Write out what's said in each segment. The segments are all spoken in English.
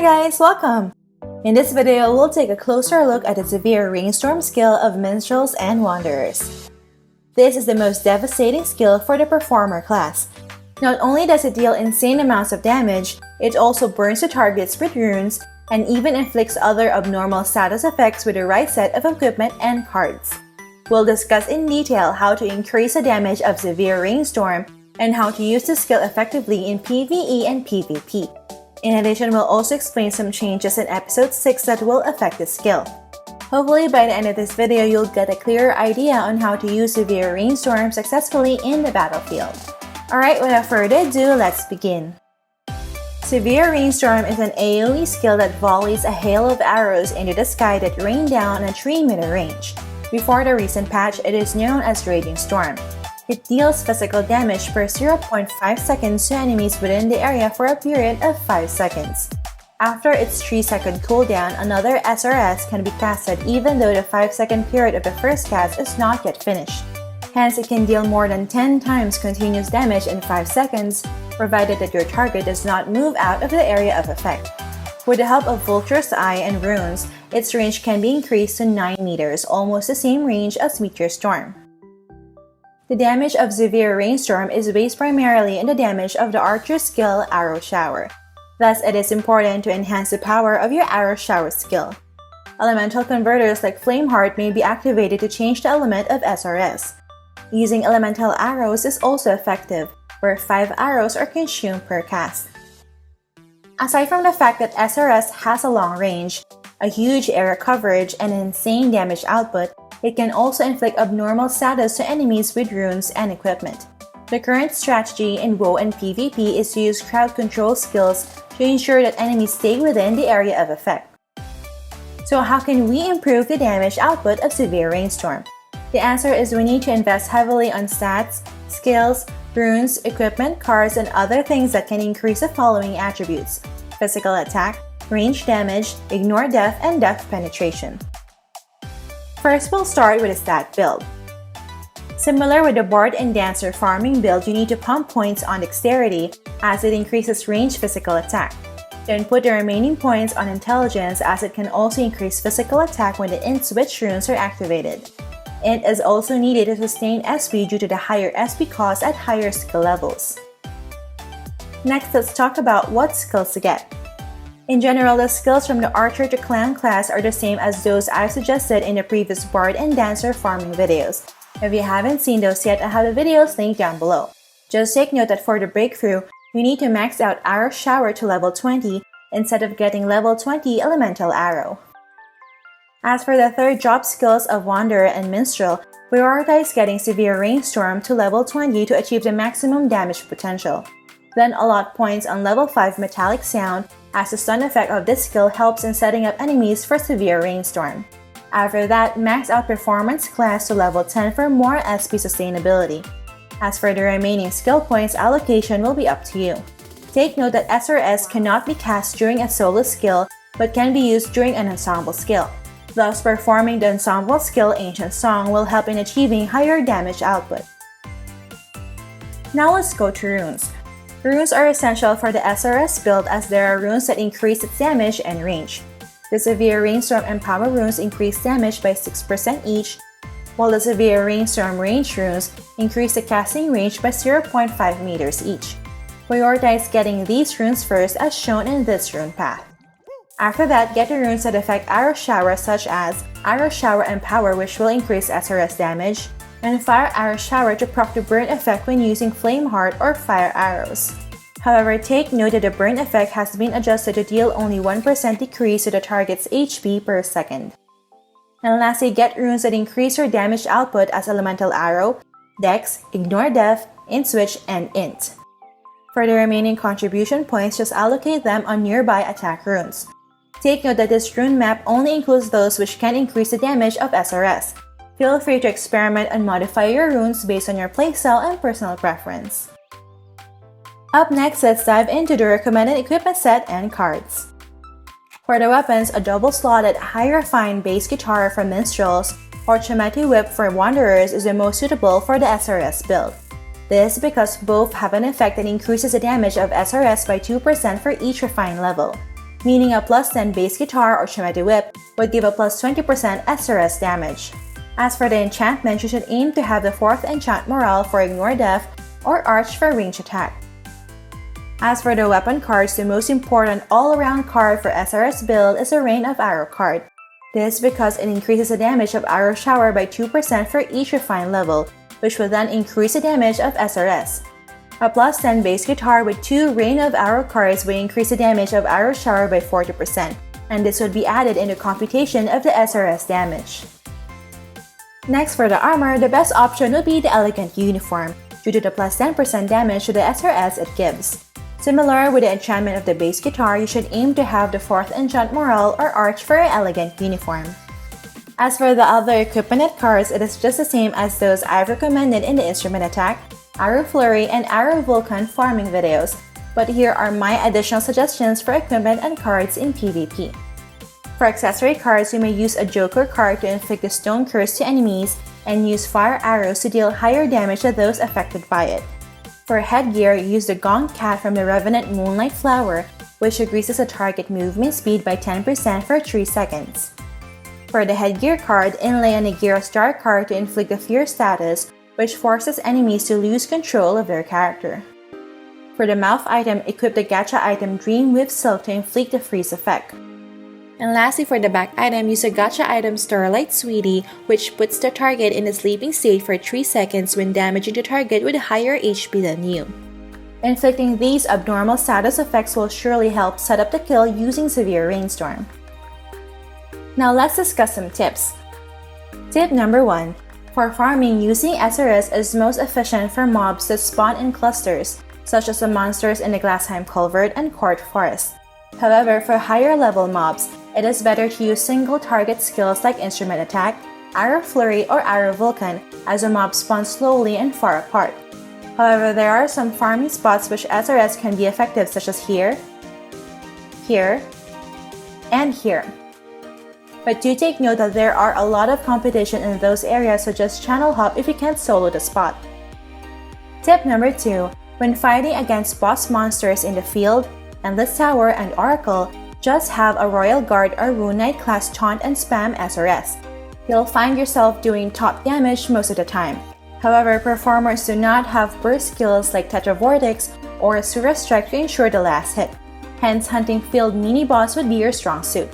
guys, welcome! In this video, we'll take a closer look at the severe Rainstorm skill of Minstrels and Wanderers. This is the most devastating skill for the performer class. Not only does it deal insane amounts of damage, it also burns the targets with runes and even inflicts other abnormal status effects with the right set of equipment and cards. We'll discuss in detail how to increase the damage of severe Rainstorm and how to use the skill effectively in PVE and PVP. In addition, we'll also explain some changes in episode 6 that will affect the skill. Hopefully by the end of this video, you'll get a clearer idea on how to use severe Rainstorm successfully in the battlefield. Alright, without further ado, let's begin. Severe Rainstorm is an AoE skill that volleys a hail of arrows into the sky that rain down a 3-meter range. Before the recent patch, it is known as Raging Storm. It deals physical damage per 0.5 seconds to enemies within the area for a period of 5 seconds. After its 3-second cooldown, another SRS can be casted even though the 5-second period of the first cast is not yet finished. Hence, it can deal more than 10 times continuous damage in 5 seconds, provided that your target does not move out of the area of effect. With the help of Vulture's Eye and runes, its range can be increased to 9 meters, almost the same range as Meteor Storm. The damage of severe Rainstorm is based primarily on the damage of the archer skill Arrow Shower. Thus, it is important to enhance the power of your Arrow Shower skill. Elemental converters like Flameheart may be activated to change the element of SRS. Using elemental arrows is also effective, where 5 arrows are consumed per cast. Aside from the fact that SRS has a long range, a huge area coverage, and an insane damage output, it can also inflict abnormal status to enemies with runes and equipment. The current strategy in WoW and PvP is to use crowd control skills to ensure that enemies stay within the area of effect. So how can we improve the damage output of severe Rainstorm? The answer is we need to invest heavily on stats, skills, runes, equipment, cards, and other things that can increase the following attributes: physical attack, range damage, ignore death, and depth penetration. First, we'll start with a stat build. Similar with the Bard and Dancer farming build, you need to pump points on dexterity as it increases range physical attack. Then put the remaining points on intelligence as it can also increase physical attack when the int switch runes are activated. Int is also needed to sustain SP due to the higher SP cost at higher skill levels. Next, let's talk about what skills to get. In general, the skills from the Archer to Clown class are the same as those I've suggested in the previous Bard and Dancer farming videos. If you haven't seen those yet, I have the videos linked down below. Just take note that for the breakthrough, you need to max out Arrow Shower to level 20 instead of getting level 20 Elemental Arrow. As for the third drop skills of Wanderer and Minstrel, prioritize getting Severe Rainstorm to level 20 to achieve the maximum damage potential. Then allot points on level 5 Metallic Sound, as the stun effect of this skill helps in setting up enemies for Severe Rainstorm. After that, max out Performance class to level 10 for more SP sustainability. As for the remaining skill points, allocation will be up to you. Take note that SRS cannot be cast during a solo skill, but can be used during an ensemble skill. Thus, performing the ensemble skill Ancient Song will help in achieving higher damage output. Now let's go to runes. Runes are essential for the SRS build as there are runes that increase its damage and range. The Severe Rainstorm and Power runes increase damage by 6% each, while the Severe Rainstorm range runes increase the casting range by 0.5 meters each. Prioritize getting these runes first as shown in this rune path. After that, get the runes that affect Arrow Shower such as Arrow Shower and Power, which will increase SRS damage, and Fire Arrow Shower to proc the burn effect when using Flameheart or Fire Arrows. However, take note that the burn effect has been adjusted to deal only 1% decrease to the target's HP per second. And lastly, get runes that increase your damage output as Elemental Arrow, Dex, Ignore Death, Int Switch, and Int. For the remaining contribution points, just allocate them on nearby attack runes. Take note that this rune map only includes those which can increase the damage of SRS. Feel free to experiment and modify your runes based on your playstyle and personal preference. Up next, let's dive into the recommended equipment set and cards. For the weapons, a double-slotted, high-refined bass guitar from Minstrels or Chimeti Whip for Wanderers is the most suitable for the SRS build. This because both have an effect that increases the damage of SRS by 2% for each refined level. meaning a plus 10 bass guitar or Shimedi whip would give a plus 20% SRS damage. As for the enchantment, you should aim to have the 4th enchant morale for Ignore Death or Arch for range attack. As for the weapon cards, the most important all-around card for SRS build is the Rain of Arrow card. This because it increases the damage of Arrow Shower by 2% for each refined level, which will then increase the damage of SRS. A plus 10 bass guitar with 2 Rain of Arrow cards will increase the damage of Arrow Shower by 40%, and this would be added in the computation of the SRS damage. Next, for the armor, the best option would be the Elegant Uniform, due to the plus 10% damage to the SRS it gives. Similar with the enchantment of the bass guitar, you should aim to have the 4th enchant morale or Arch for an Elegant Uniform. As for the other equipment cards, it is just the same as those I've recommended in the Instrument Attack, Arrow Flurry, and Arrow Vulcan farming videos, but here are my additional suggestions for equipment and cards in PvP. For accessory cards, you may use a Joker card to inflict the Stone Curse to enemies and use Fire Arrows to deal higher damage to those affected by it. For headgear, use the Gong Cat from the Revenant Moonlight Flower, which increases the target movement speed by 10% for 3 seconds. For the headgear card, inlay an Agira Star card to inflict the Fear status, which forces enemies to lose control of their character. For the mouth item, equip the gacha item Dream with Silk to inflict the freeze effect. And lastly, for the back item, use a gacha item Starlight Sweetie, which puts the target in a sleeping state for 3 seconds when damaging the target with higher HP than you. Inflicting these abnormal status effects will surely help set up the kill using Severe Rainstorm. Now let's discuss some tips. Tip number 1. For farming, using SRS is most efficient for mobs that spawn in clusters, such as the monsters in the Glassheim Culvert and Court Forest. However, for higher level mobs, it is better to use single target skills like Instrument Attack, Arrow Flurry, or Arrow Vulcan, as the mobs spawn slowly and far apart. However, there are some farming spots which SRS can be effective, such as here, here, and here. But do take note that there are a lot of competition in those areas, so just channel hop if you can't solo the spot. Tip number 2. When fighting against boss monsters in the field, Endless Tower, and Oracle, just have a Royal Guard or Rune Knight class taunt and spam SRS. You'll find yourself doing top damage most of the time. However, performers do not have burst skills like Tetra Vortex or Asura Strike to ensure the last hit. Hence, hunting field mini-boss would be your strong suit.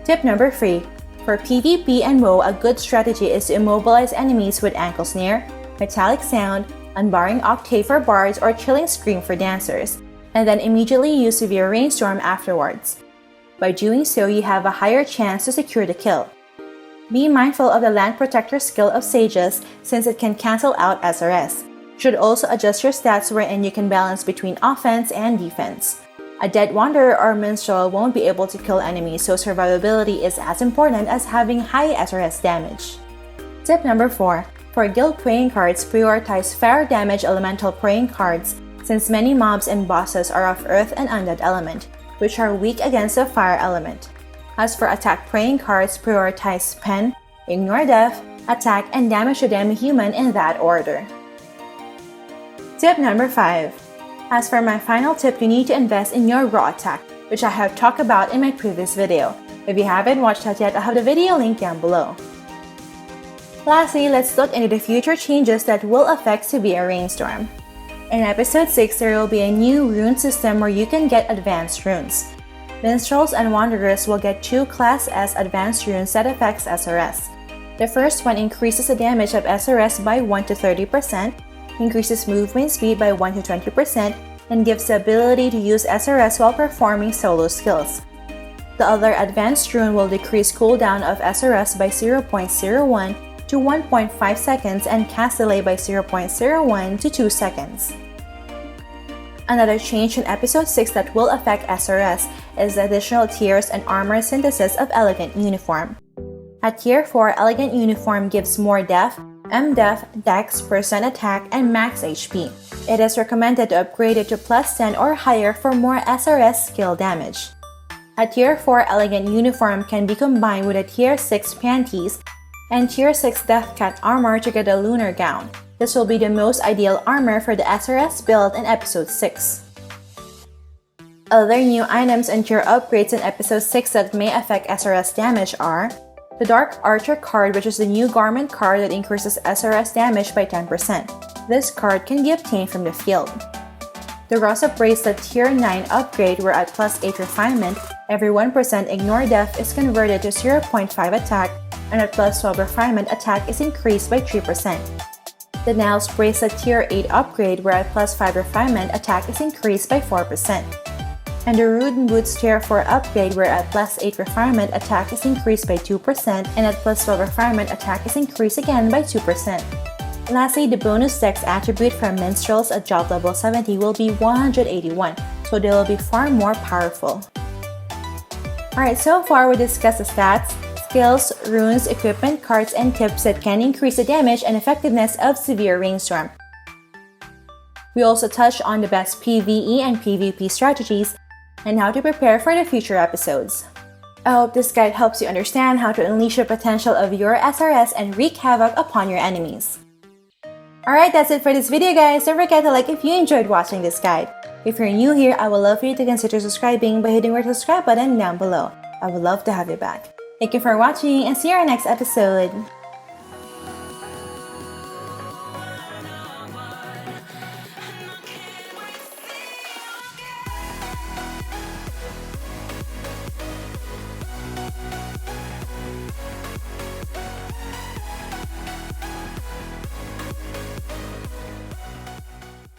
Tip number 3. For PvP and WoW, a good strategy is to immobilize enemies with Ankle Snare, Metallic Sound, Unbarring Octave for bards, or Chilling Scream for dancers, and then immediately use Severe Rainstorm afterwards. By doing so, you have a higher chance to secure the kill. Be mindful of the Land Protector skill of Sages since it can cancel out SRS. You should also adjust your stats wherein you can balance between offense and defense. A dead Wanderer or Minstrel won't be able to kill enemies, so survivability is as important as having high SRS damage. Tip number 4. For guild praying cards, prioritize fire damage elemental praying cards since many mobs and bosses are of earth and undead element, which are weak against the fire element. As for attack praying cards, prioritize Pen, Ignore Death, Attack, and Damage to Demi-Human in that order. Tip number 5. As for my final tip, you need to invest in your raw attack, which I have talked about in my previous video. If you haven't watched that yet, I have the video link down below. Lastly, let's look into the future changes that will affect Severe Rainstorm. In episode 6, there will be a new rune system where you can get advanced runes. Minstrels and Wanderers will get 2 Class S advanced runes that affects SRS. The first one increases the damage of SRS by 1 to 30%, increases movement speed by 1 to 20%, and gives the ability to use SRS while performing solo skills. The other advanced rune will decrease cooldown of SRS by 0.01 to 1.5 seconds and cast delay by 0.01 to 2 seconds. Another change in episode 6 that will affect SRS is the additional tiers and armor synthesis of Elegant Uniform. At tier 4, Elegant Uniform gives more def, MDef, dex, percent attack, and max HP. It is recommended to upgrade it to plus 10 or higher for more SRS skill damage. At tier 4, Elegant Uniform can be combined with a tier 6 panties and tier 6 Death Cat armor to get a lunar gown. This will be the most ideal armor for the SRS build in episode 6. Other new items and tier upgrades in Episode 6 that may affect SRS damage are the Dark Archer card, which is the new garment card that increases SRS damage by 10%. This card can be obtained from the field. The Rosa Bracelet Tier 9 upgrade, where at plus 8 refinement, every 1% ignore death is converted to 0.5 attack, and at plus 12 refinement, attack is increased by 3%. The Niles Bracelet Tier 8 upgrade, where at plus 5 refinement, attack is increased by 4%. And the Rune Boots Tier 4 upgrade, where at plus 8 refinement, attack is increased by 2%, and at plus 12 refinement, attack is increased again by 2%. Lastly, the bonus dex attribute from Minstrels at job level 70 will be 181, so they will be far more powerful. Alright, so far we discussed the stats, skills, runes, equipment, cards, and tips that can increase the damage and effectiveness of Severe Rainstorm. We also touched on the best PVE and PVP strategies and how to prepare for the future episodes. I hope this guide helps you understand how to unleash the potential of your SRS and wreak havoc upon your enemies. Alright, that's it for this video, guys. Don't forget to like if you enjoyed watching this guide. If you're new here, I would love for you to consider subscribing by hitting the subscribe button down below. I would love to have you back. Thank you for watching and see you in our next episode.